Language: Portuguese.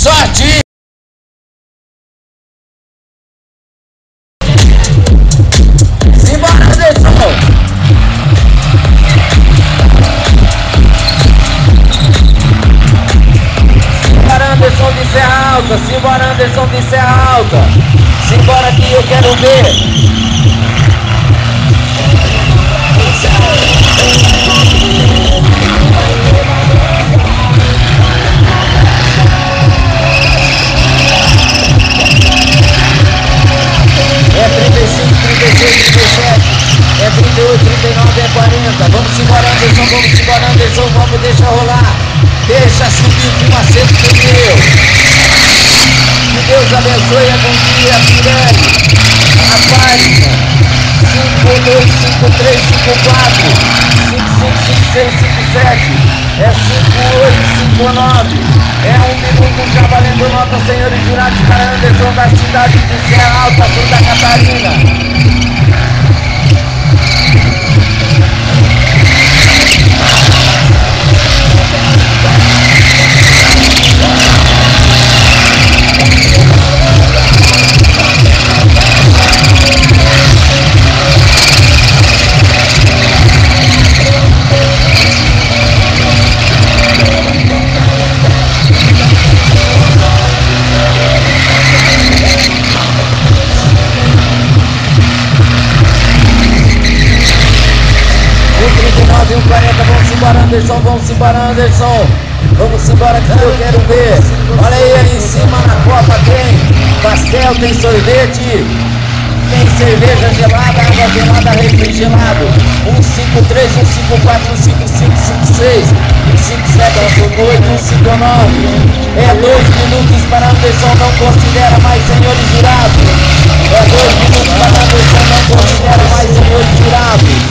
Sorte! Simbora, Anderson! Simbora, Anderson de Serra Alta! Simbora, Anderson de Serra Alta! Simbora que eu quero ver! É 35, 36, 37, é 38, 39, é 40. Vamos embora, Anderson, vamos embora, Anderson, vamos deixar rolar. Deixa subir com um acerto pneu. Que Deus abençoe a bom dia, Pirelli. A página 525354 555657 é 5859. É 1 minuto já valendo nota, senhores jurados, para Anderson da cidade de Serra Alta, Santa Catarina. Vamos embora, Anderson, vamos embora, Anderson. Vamos embora que eu quero ver. Olha aí, ali em cima na copa tem pastel, tem sorvete, tem cerveja gelada, água gelada, refrigerado. 153, 154, 155, 156, 157, 158, 159. É 2 minutos para Anderson, não considera mais, senhores jurados. É 2 minutos para Anderson, não considera mais, senhores jurados.